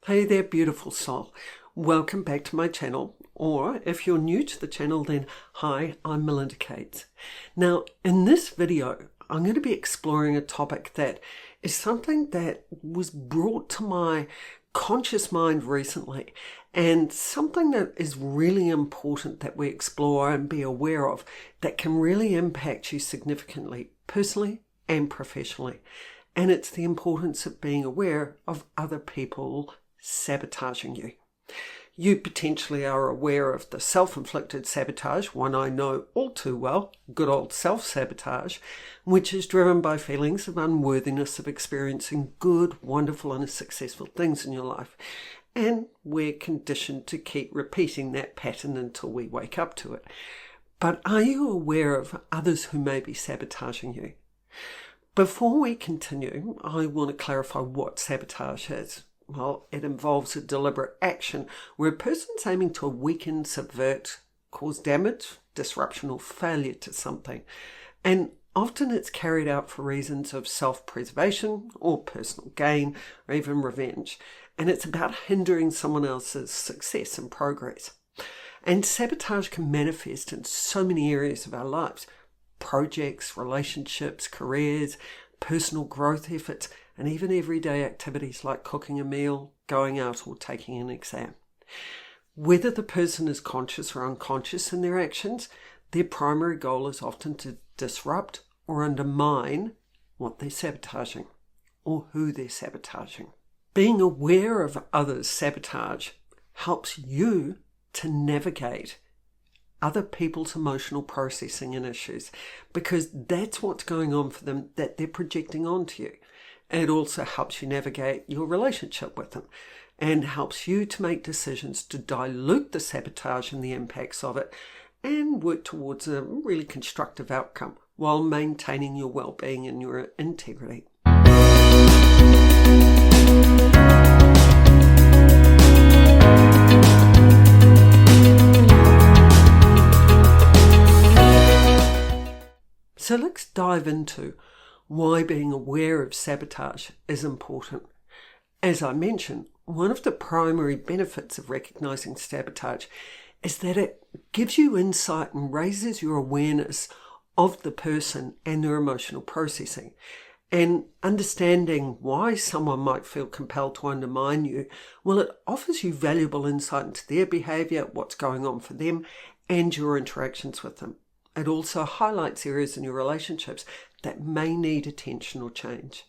Hey there, beautiful soul. Welcome back to my channel, or if you're new to the channel, then hi, I'm Melinda Cates. Now, in this video, I'm going to be exploring a topic that is something that was brought to my conscious mind recently, and something that is really important that we explore and be aware of that can really impact you significantly, personally and professionally. And it's the importance of being aware of other people sabotaging you. You potentially are aware of the self-inflicted sabotage, one I know all too well, good old self-sabotage, which is driven by feelings of unworthiness of experiencing good, wonderful and successful things in your life. And we're conditioned to keep repeating that pattern until we wake up to it. But are you aware of others who may be sabotaging you? Before we continue, I want to clarify what sabotage is. Well, it involves a deliberate action where a person's aiming to weaken, subvert, cause damage, disruption or failure to something. And often it's carried out for reasons of self-preservation or personal gain or even revenge. And it's about hindering someone else's success and progress. And sabotage can manifest in so many areas of our lives. Projects, relationships, careers, personal growth efforts, and even everyday activities like cooking a meal, going out or taking an exam. Whether the person is conscious or unconscious in their actions, their primary goal is often to disrupt or undermine what they're sabotaging or who they're sabotaging. Being aware of others' sabotage helps you to navigate other people's emotional processing and issues, because that's what's going on for them that they're projecting onto you. It also helps you navigate your relationship with them and helps you to make decisions to dilute the sabotage and the impacts of it and work towards a really constructive outcome while maintaining your well-being and your integrity. So let's dive into why being aware of sabotage is important. As I mentioned, one of the primary benefits of recognizing sabotage is that it gives you insight and raises your awareness of the person and their emotional processing. And understanding why someone might feel compelled to undermine you, well, it offers you valuable insight into their behavior, what's going on for them, and your interactions with them. It also highlights areas in your relationships that may need attention or change.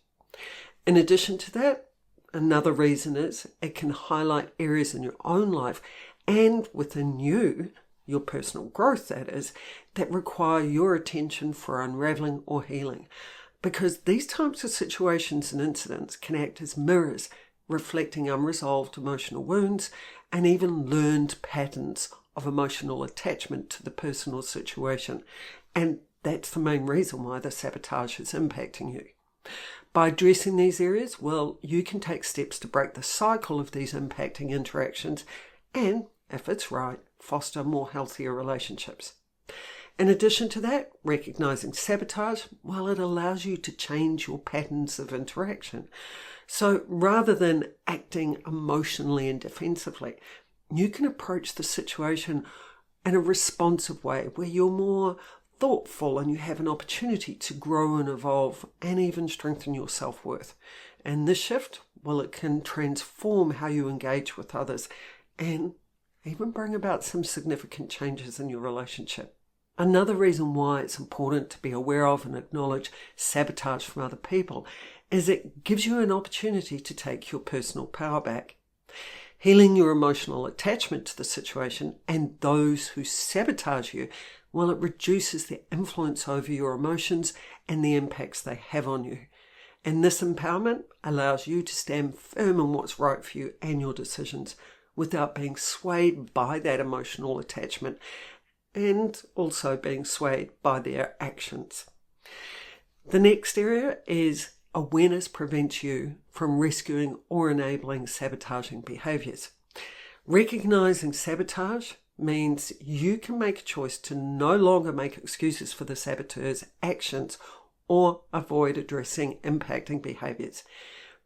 In addition to that, another reason is it can highlight areas in your own life and within you, your personal growth that is, that require your attention for unraveling or healing. Because these types of situations and incidents can act as mirrors, reflecting unresolved emotional wounds and even learned patterns of emotional attachment to the person or situation. And that's the main reason why the sabotage is impacting you. By addressing these areas, well, you can take steps to break the cycle of these impacting interactions and, if it's right, foster more healthier relationships. In addition to that, recognizing sabotage, well, it allows you to change your patterns of interaction. So rather than acting emotionally and defensively, you can approach the situation in a responsive way where you're more thoughtful and you have an opportunity to grow and evolve and even strengthen your self-worth. And this shift, well, it can transform how you engage with others and even bring about some significant changes in your relationship. Another reason why it's important to be aware of and acknowledge sabotage from other people is it gives you an opportunity to take your personal power back. Healing your emotional attachment to the situation and those who sabotage you, well, it reduces their influence over your emotions and the impacts they have on you. And this empowerment allows you to stand firm on what's right for you and your decisions without being swayed by that emotional attachment and also being swayed by their actions. The next area is awareness prevents you from rescuing or enabling sabotaging behaviors. Recognizing sabotage means you can make a choice to no longer make excuses for the saboteur's actions or avoid addressing impacting behaviors.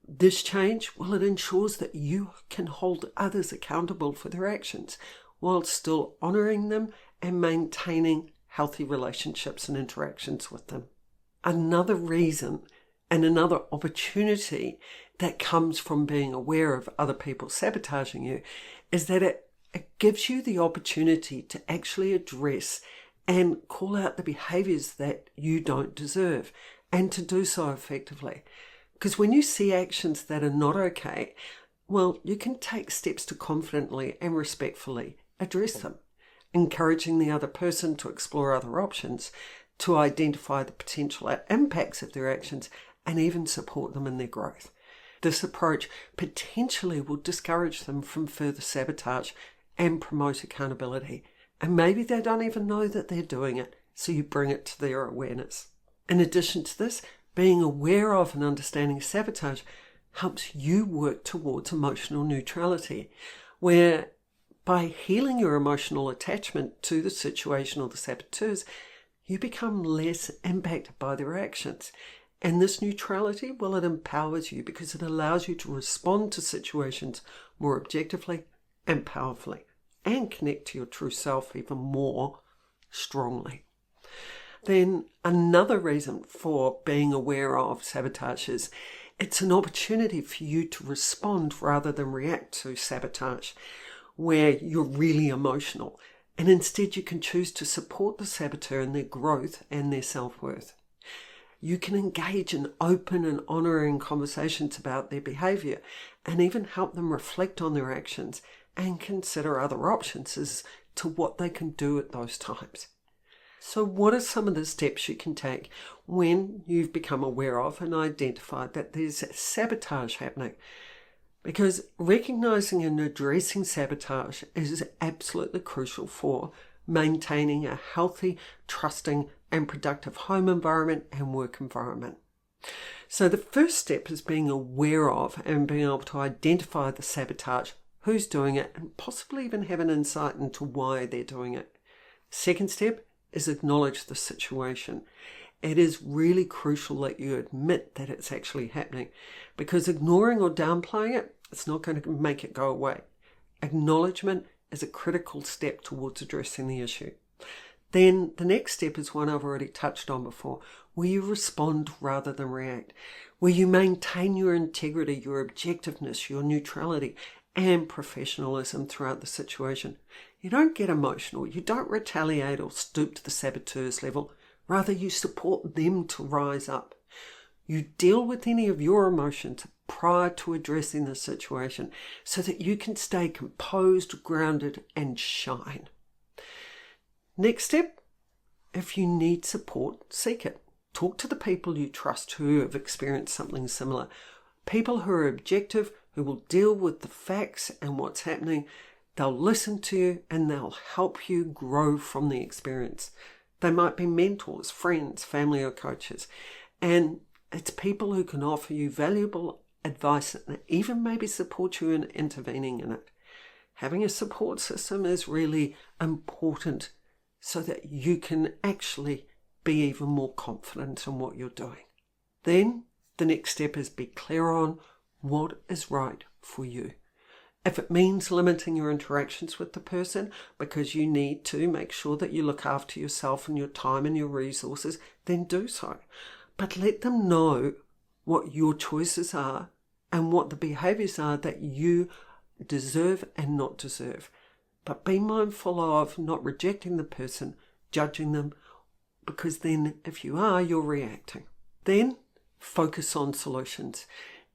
This change, well, it ensures that you can hold others accountable for their actions while still honouring them and maintaining healthy relationships and interactions with them. Another reason and another opportunity that comes from being aware of other people sabotaging you is that it gives you the opportunity to actually address and call out the behaviours that you don't deserve, and to do so effectively. Because when you see actions that are not okay, well, you can take steps to confidently and respectfully address them, encouraging the other person to explore other options, to identify the potential impacts of their actions, and even support them in their growth. This approach potentially will discourage them from further sabotage and promote accountability. And maybe they don't even know that they're doing it, so you bring it to their awareness. In addition to this, being aware of and understanding sabotage helps you work towards emotional neutrality, where by healing your emotional attachment to the situation or the saboteurs, you become less impacted by their actions. And this neutrality, well, it empowers you because it allows you to respond to situations more objectively and powerfully, and connect to your true self even more strongly. Then another reason for being aware of sabotage is it's an opportunity for you to respond rather than react to sabotage, where you're really emotional, and instead you can choose to support the saboteur in their growth and their self-worth. You can engage in open and honouring conversations about their behaviour, and even help them reflect on their actions and consider other options as to what they can do at those times. So what are some of the steps you can take when you've become aware of and identified that there's sabotage happening? Because recognising and addressing sabotage is absolutely crucial for maintaining a healthy, trusting and productive home environment and work environment. So the first step is being aware of and being able to identify the sabotage, who's doing it, and possibly even have an insight into why they're doing it. Second step is acknowledge the situation. It is really crucial that you admit that it's actually happening, because ignoring or downplaying it, it's not going to make it go away. Acknowledgement is a critical step towards addressing the issue. Then the next step is one I've already touched on before, where you respond rather than react, where you maintain your integrity, your objectiveness, your neutrality, and professionalism throughout the situation. You don't get emotional, you don't retaliate or stoop to the saboteur's level, rather you support them to rise up. You deal with any of your emotions prior to addressing the situation so that you can stay composed, grounded, and shine. Next step, if you need support, seek it. Talk to the people you trust who have experienced something similar. People who are objective, who will deal with the facts and what's happening. They'll listen to you and they'll help you grow from the experience. They might be mentors, friends, family or coaches. And it's people who can offer you valuable advice and even maybe support you in intervening in it. Having a support system is really important so that you can actually be even more confident in what you're doing. Then the next step is be clear on what is right for you. If it means limiting your interactions with the person because you need to make sure that you look after yourself and your time and your resources, then do so. But let them know what your choices are and what the behaviours are that you deserve and not deserve. But be mindful of not rejecting the person, judging them, because then if you are, you're reacting. Then focus on solutions.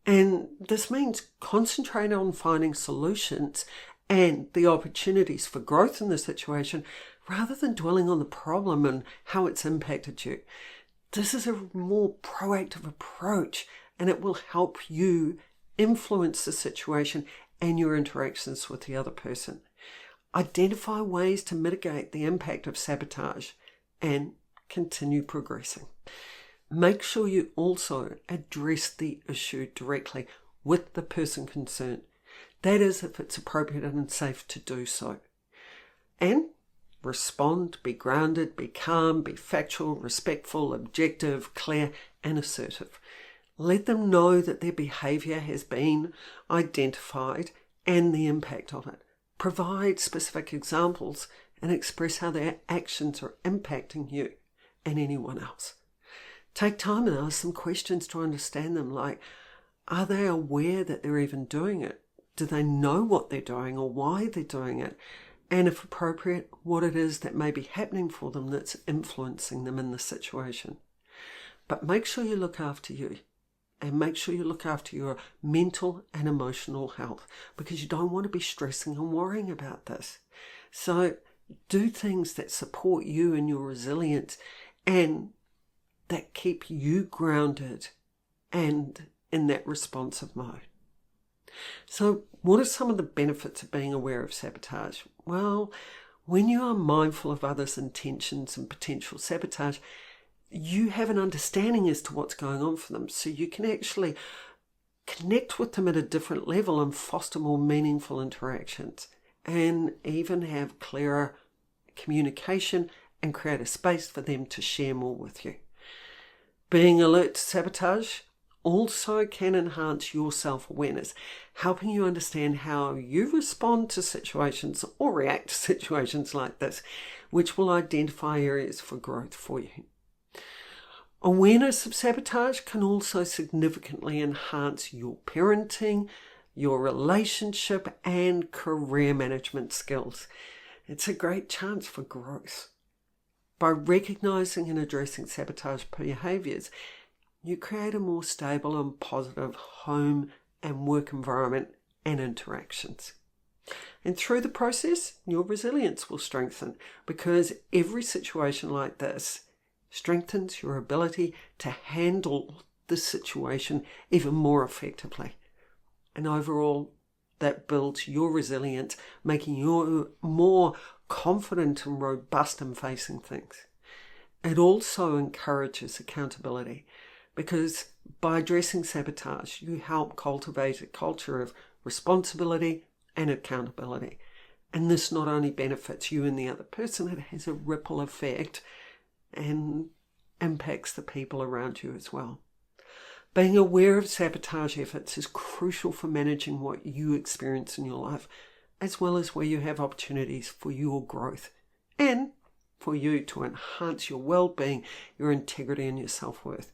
And this means concentrate on finding solutions and the opportunities for growth in the situation rather than dwelling on the problem and how it's impacted you. This is a more proactive approach and it will help you influence the situation and your interactions with the other person. Identify ways to mitigate the impact of sabotage and continue progressing. Make sure you also address the issue directly with the person concerned. That is, if it's appropriate and safe to do so. And respond, be grounded, be calm, be factual, respectful, objective, clear, and assertive. Let them know that their behaviour has been identified and the impact of it. Provide specific examples and express how their actions are impacting you and anyone else. Take time and ask some questions to understand them, like, are they aware that they're even doing it? Do they know what they're doing or why they're doing it? And if appropriate, what it is that may be happening for them that's influencing them in the situation. But make sure you look after you, and make sure you look after your mental and emotional health, because you don't want to be stressing and worrying about this. So do things that support you and your resilience and that keep you grounded and in that responsive mode. So what are some of the benefits of being aware of sabotage? Well, when you are mindful of others' intentions and potential sabotage, you have an understanding as to what's going on for them. So you can actually connect with them at a different level and foster more meaningful interactions, and even have clearer communication and create a space for them to share more with you. Being alert to sabotage also can enhance your self-awareness, helping you understand how you respond to situations or react to situations like this, which will identify areas for growth for you. Awareness of sabotage can also significantly enhance your parenting, your relationship, and career management skills. It's a great chance for growth. By recognizing and addressing sabotage behaviors, you create a more stable and positive home and work environment and interactions. And through the process, your resilience will strengthen, because every situation like this strengthens your ability to handle the situation even more effectively. And overall, that builds your resilience, making you more confident and robust in facing things. It also encourages accountability, because by addressing sabotage, you help cultivate a culture of responsibility and accountability. And this not only benefits you and the other person, it has a ripple effect and impacts the people around you as well. Being aware of sabotage efforts is crucial for managing what you experience in your life, as well as where you have opportunities for your growth and for you to enhance your well-being, your integrity, and your self-worth.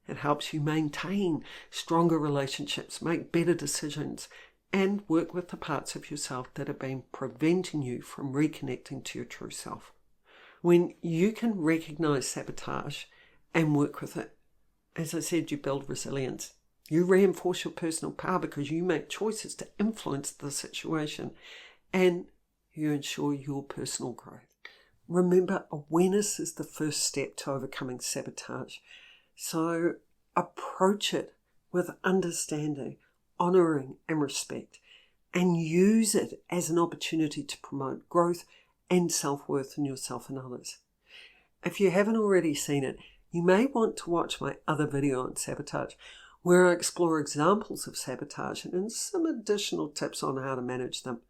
It helps you maintain stronger relationships, make better decisions, and work with the parts of yourself that have been preventing you from reconnecting to your true self. When you can recognize sabotage and work with it, as I said, you build resilience. You reinforce your personal power because you make choices to influence the situation, and you ensure your personal growth. Remember, awareness is the first step to overcoming sabotage. So approach it with understanding, honouring and respect, and use it as an opportunity to promote growth and self-worth in yourself and others. If you haven't already seen it, you may want to watch my other video on sabotage, where I explore examples of sabotage and some additional tips on how to manage them.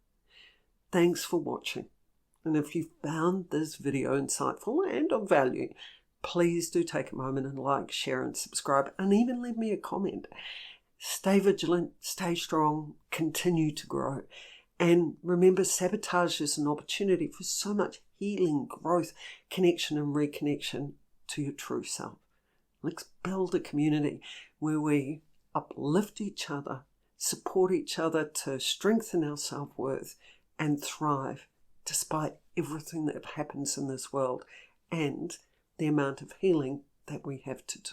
Thanks for watching. And if you found this video insightful and of value, please do take a moment and like, share and subscribe, and even leave me a comment. Stay vigilant, stay strong, continue to grow. And remember, sabotage is an opportunity for so much healing, growth, connection and reconnection to your true self. Let's build a community where we uplift each other, support each other to strengthen our self-worth and thrive despite everything that happens in this world and the amount of healing that we have to do.